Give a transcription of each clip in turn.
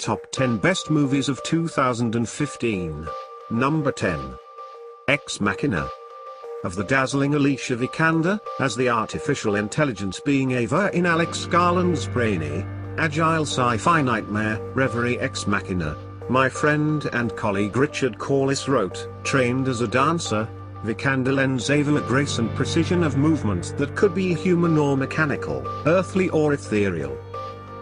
Top 10 Best Movies of 2015. Number 10. Ex Machina. Of the dazzling Alicia Vikander, as the artificial intelligence being Ava in Alex Garland's brainy, agile sci-fi nightmare, Reverie Ex Machina, my friend and colleague Richard Corliss wrote, trained as a dancer, Vikander lends Ava a grace and precision of movement that could be human or mechanical, earthly or ethereal.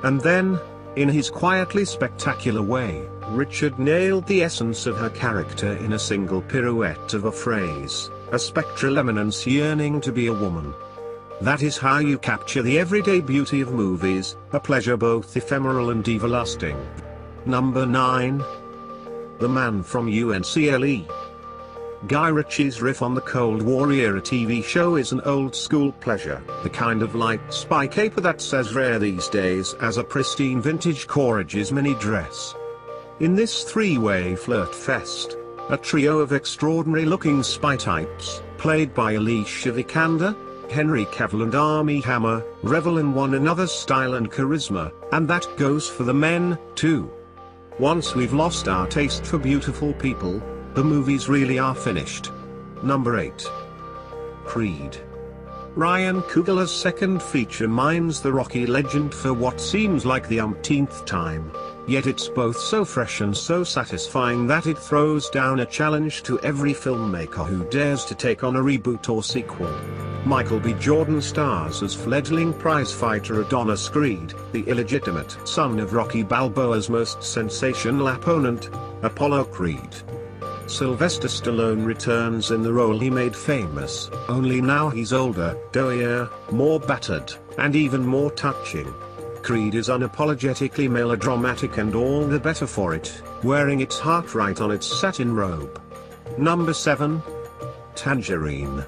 And then, in his quietly spectacular way, Richard nailed the essence of her character in a single pirouette of a phrase, a spectral eminence yearning to be a woman. That is how you capture the everyday beauty of movies, a pleasure both ephemeral and everlasting. Number 9. The Man from UNCLE. Guy Ritchie's riff on the Cold War era TV show is an old-school pleasure, the kind of light spy caper that's as rare these days as a pristine vintage Courage's mini dress. In this three-way flirt fest, a trio of extraordinary-looking spy types, played by Alicia Vikander, Henry Cavill and Armie Hammer, revel in one another's style and charisma, and that goes for the men, too. Once we've lost our taste for beautiful people, the movies really are finished. Number 8. Creed. Ryan Coogler's second feature mines the Rocky legend for what seems like the umpteenth time, yet it's both so fresh and so satisfying that it throws down a challenge to every filmmaker who dares to take on a reboot or sequel. Michael B. Jordan stars as fledgling prizefighter Adonis Creed, the illegitimate son of Rocky Balboa's most sensational opponent, Apollo Creed. Sylvester Stallone returns in the role he made famous, only now he's older, doughier, more battered, and even more touching. Creed is unapologetically melodramatic and all the better for it, wearing its heart right on its satin robe. Number 7. Tangerine.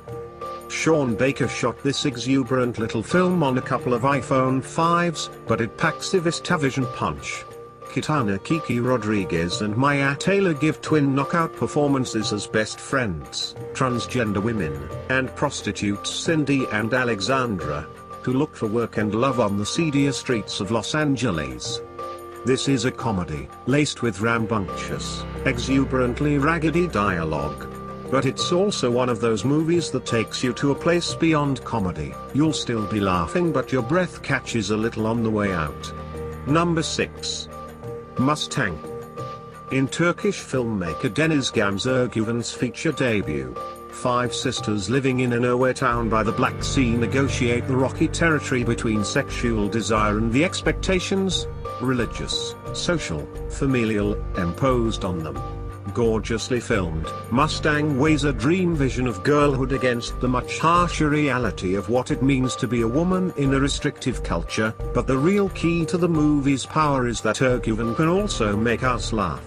Sean Baker shot this exuberant little film on a couple of iPhone 5s, but it packs a VistaVision punch. Kitana Kiki Rodriguez and Maya Taylor give twin knockout performances as best friends, transgender women, and prostitutes Cindy and Alexandra, who look for work and love on the seedier streets of Los Angeles. This is a comedy, laced with rambunctious, exuberantly raggedy dialogue. But it's also one of those movies that takes you to a place beyond comedy. You'll still be laughing but your breath catches a little on the way out. Number 6. Mustang. In Turkish filmmaker Deniz Gamze Ergüven's feature debut, 5 sisters living in a nowhere town by the Black Sea negotiate the rocky territory between sexual desire and the expectations, religious, social, familial, imposed on them. Gorgeously filmed, Mustang weighs a dream vision of girlhood against the much harsher reality of what it means to be a woman in a restrictive culture, but the real key to the movie's power is that Ergüven can also make us laugh.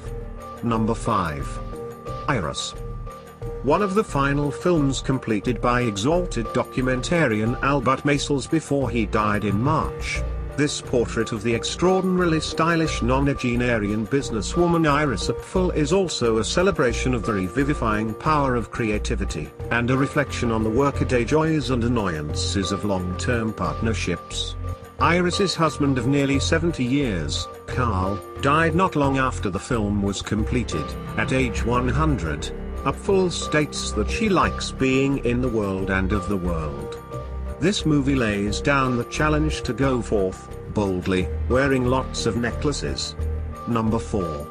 Number 5. Iris. One of the final films completed by exalted documentarian Albert Maysles before he died in March. This portrait of the extraordinarily stylish nonagenarian businesswoman Iris Apfel is also a celebration of the revivifying power of creativity, and a reflection on the workaday joys and annoyances of long-term partnerships. Iris's husband of nearly 70 years, Carl, died not long after the film was completed, at age 100. Apfel states that she likes being in the world and of the world. This movie lays down the challenge to go forth, boldly, wearing lots of necklaces. Number 4.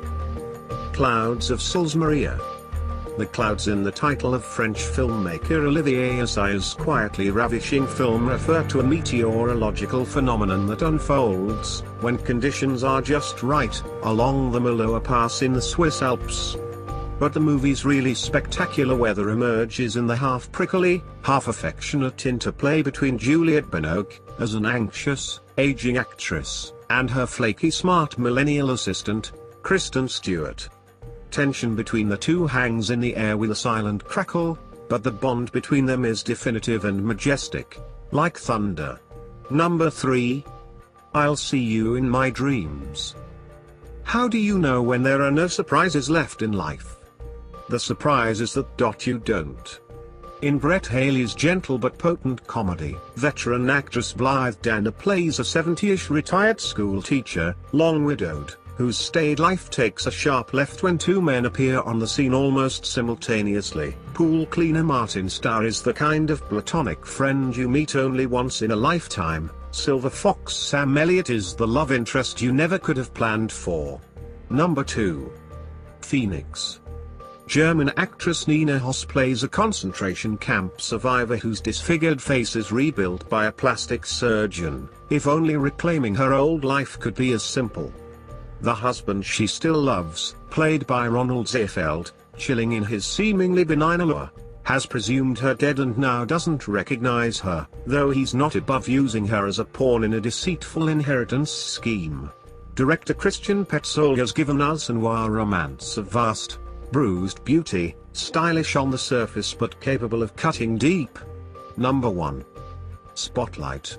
Clouds of Sils Maria. The clouds in the title of French filmmaker Olivier Assayas's quietly ravishing film refer to a meteorological phenomenon that unfolds, when conditions are just right, along the Maloa Pass in the Swiss Alps. But the movie's really spectacular weather emerges in the half-prickly, half-affectionate interplay between Juliette Binoche, as an anxious, aging actress, and her flaky smart millennial assistant, Kristen Stewart. Tension between the two hangs in the air with a silent crackle, but the bond between them is definitive and majestic, like thunder. Number 3. I'll See You in My Dreams. How do you know when there are no surprises left in life? The surprise is that you don't. In Brett Haley's gentle but potent comedy, veteran actress Blythe Danner plays a 70-ish retired school teacher, long widowed, whose staid life takes a sharp left when two men appear on the scene almost simultaneously. Pool cleaner Martin Starr is the kind of platonic friend you meet only once in a lifetime. Silver Fox Sam Elliott is the love interest you never could have planned for. Number 2. Phoenix. German actress Nina Hoss plays a concentration camp survivor whose disfigured face is rebuilt by a plastic surgeon. If only reclaiming her old life could be as simple. The husband she still loves, played by Ronald Ziefeld, chilling in his seemingly benign allure, has presumed her dead and now doesn't recognize her, though he's not above using her as a pawn in a deceitful inheritance scheme. Director Christian Petzold has given us a noir romance of vast, bruised beauty, stylish on the surface but capable of cutting deep. Number 1. Spotlight.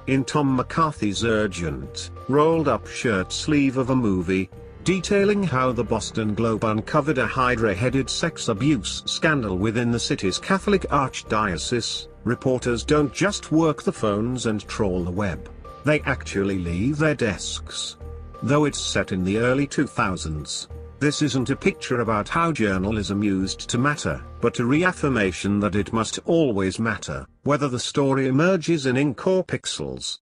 In Tom McCarthy's urgent, rolled-up shirt sleeve of a movie, detailing how the Boston Globe uncovered a hydra-headed sex abuse scandal within the city's Catholic archdiocese, reporters don't just work the phones and trawl the web. They actually leave their desks. Though it's set in the early 2000s, this isn't a picture about how journalism used to matter, but a reaffirmation that it must always matter, whether the story emerges in ink or pixels.